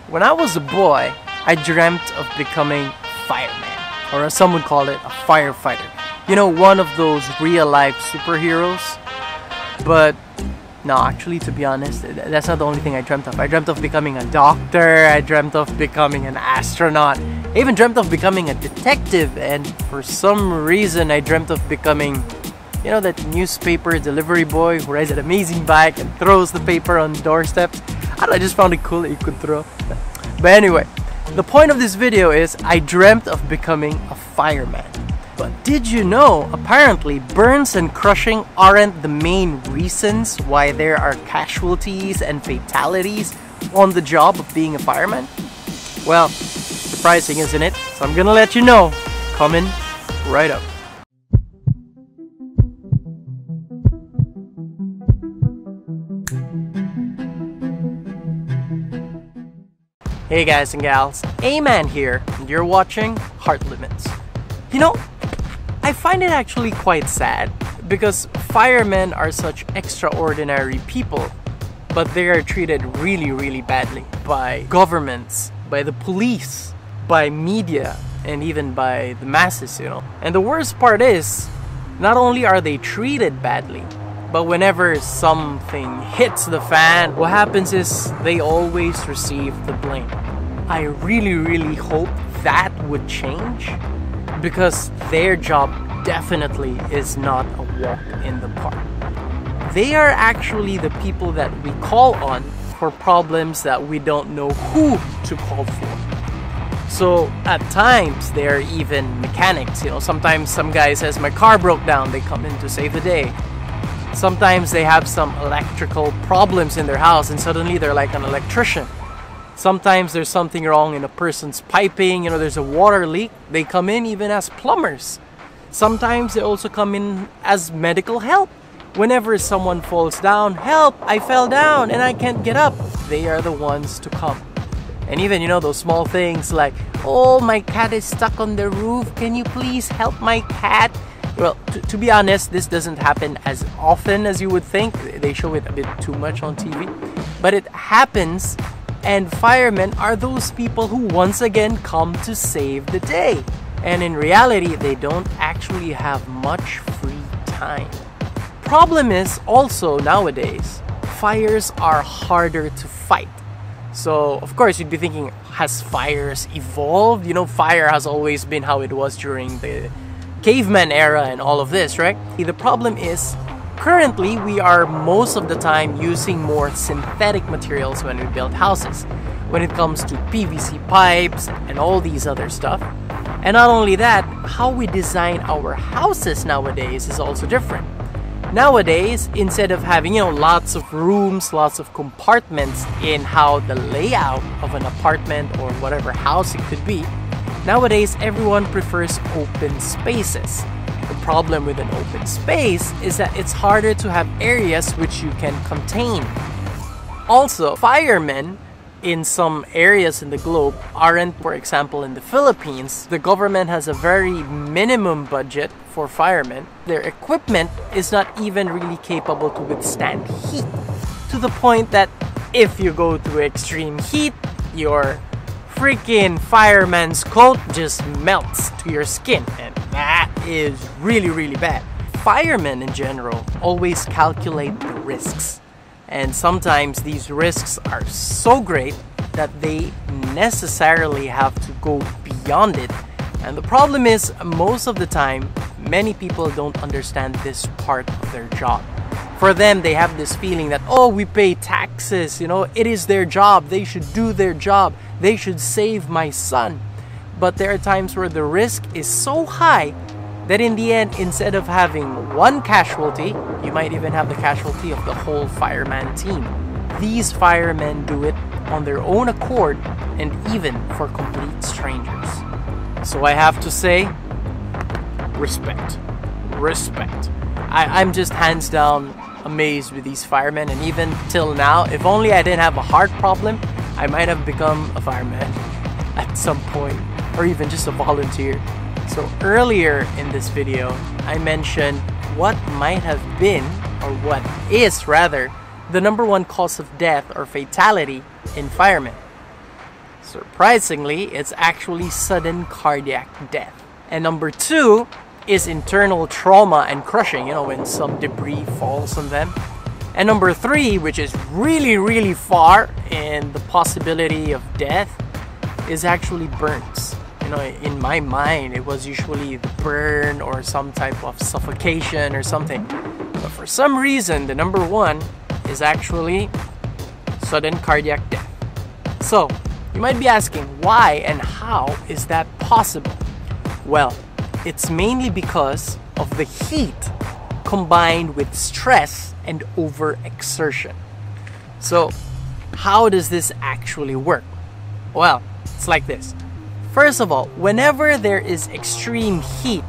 When I was a boy, I dreamt of becoming a fireman, or as some would call it, a firefighter. You know, one of those real-life superheroes. But no, actually, to be honest, that's not the only thing I dreamt of. I dreamt of becoming a doctor, I dreamt of becoming an astronaut, I even dreamt of becoming a detective, and for some reason I dreamt of becoming, you know, that newspaper delivery boy who rides an amazing bike and throws the paper on doorsteps. I just found it cool that you could throw. But anyway, the point of this video is I dreamt of becoming a fireman. But did you know, apparently burns and crushing aren't the main reasons why there are casualties and fatalities on the job of being a fireman? Well, surprising, isn't it? So I'm gonna let you know, coming right up. Hey guys and gals, Aman here, and you're watching Heart Limits. You know, I find it actually quite sad because firemen are such extraordinary people, but they are treated really badly by governments, by the police, by media, and even by the masses, you know. And the worst part is, not only are they treated badly, but whenever something hits the fan, what happens is they always receive the blame. I really hope that would change, because their job definitely is not a walk in the park. They are actually the people that we call on for problems that we don't know who to call for. So at times they are even mechanics, you know. Sometimes some guy says my car broke down, they come in to save the day. Sometimes they have some electrical problems in their house and suddenly they're like an electrician. Sometimes there's something wrong in a person's piping, you know, there's a water leak, they come in even as plumbers. Sometimes they also come in as medical help. Whenever someone falls down, help, I fell down and I can't get up, they are the ones to come. And even, you know, those small things like, oh, my cat is stuck on the roof, can you please help my cat? Well, to be honest, this doesn't happen as often as you would think. They show it a bit too much on TV. But it happens, and firemen are those people who once again come to save the day. And in reality, they don't actually have much free time. Problem is also nowadays, fires are harder to fight. So, of course, you'd be thinking, has fires evolved? You know, fire has always been how it was during the caveman era and all of this, right? The problem is, currently we are most of the time using more synthetic materials when we build houses. When it comes to PVC pipes and all these other stuff. And not only that, how we design our houses nowadays is also different. Nowadays, instead of having, you know, lots of rooms, lots of compartments in how the layout of an apartment or whatever house it could be, nowadays everyone prefers open spaces. The problem with an open space is that it's harder to have areas which you can contain. Also, firemen in some areas in the globe aren't, for example, in the Philippines, the government has a very minimum budget for firemen. Their equipment is not even really capable to withstand heat, to the point that if you go through extreme heat, your freaking fireman's coat just melts to your skin, and that is really bad. Firemen in general always calculate the risks. And sometimes these risks are so great that they necessarily have to go beyond it. And the problem is, most of the time, many people don't understand this part of their job. For them, they have this feeling that, oh, we pay taxes, you know, it is their job, they should do their job, they should save my son. But there are times where the risk is so high that in the end, instead of having one casualty, you might even have the casualty of the whole fireman team. These firemen do it on their own accord and even for complete strangers. So I have to say, respect. Respect. I'm just hands down amazed with these firemen, and even till now, if only I didn't have a heart problem, I might have become a fireman at some point, or even just a volunteer. So earlier in this video, I mentioned what might have been, or what is rather, the #1 cause of death or fatality in firemen. Surprisingly, it's actually sudden cardiac death. And number 2 is internal trauma and crushing, you know, when some debris falls on them. And number 3, which is really far in the possibility of death, is actually burns. You know, in my mind, it was usually the burn or some type of suffocation or something. But for some reason, the number 1 is actually sudden cardiac death. So, you might be asking, why and how is that possible? Well, it's mainly because of the heat combined with stress and overexertion. So, how does this actually work? Well, it's like this. First of all, whenever there is extreme heat,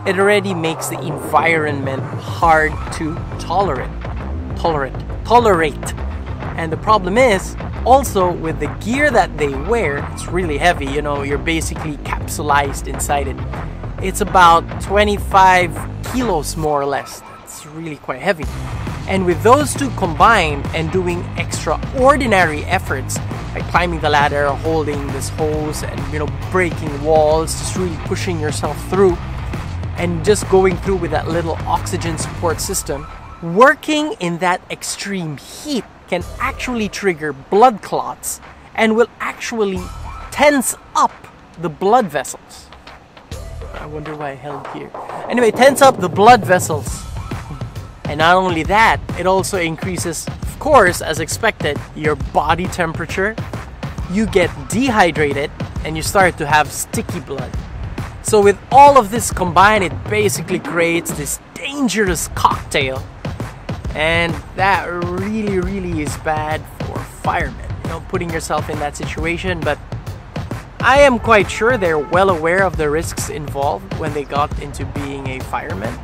it already makes the environment hard to tolerate. And the problem is, also with the gear that they wear, it's really heavy, you know, you're basically capsulized inside it. It's about 25 kilos more or less. That's really quite heavy. And with those two combined and doing extraordinary efforts, like climbing the ladder, holding this hose and, you know, breaking walls, just really pushing yourself through and just going through with that little oxygen support system, working in that extreme heat can actually trigger blood clots and will actually tense up the blood vessels. I wonder why I held here. Anyway, tense up the blood vessels. And not only that, it also increases, of course, as expected, your body temperature. You get dehydrated and you start to have sticky blood. So with all of this combined, it basically creates this dangerous cocktail. And that really is bad for firemen, you know, putting yourself in that situation. But I am quite sure they're well aware of the risks involved when they got into being a fireman.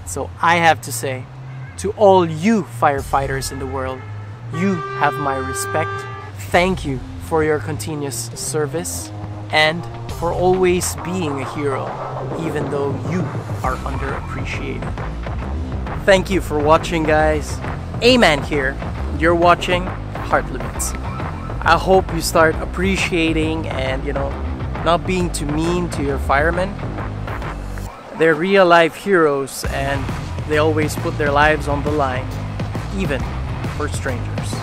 So I have to say, to all you firefighters in the world, you have my respect. Thank you for your continuous service and for always being a hero, even though you are underappreciated. Thank you for watching, guys. Aman here. You're watching Heart Limits. I hope you start appreciating and, you know, not being too mean to your firemen. They're real life heroes and they always put their lives on the line, even for strangers.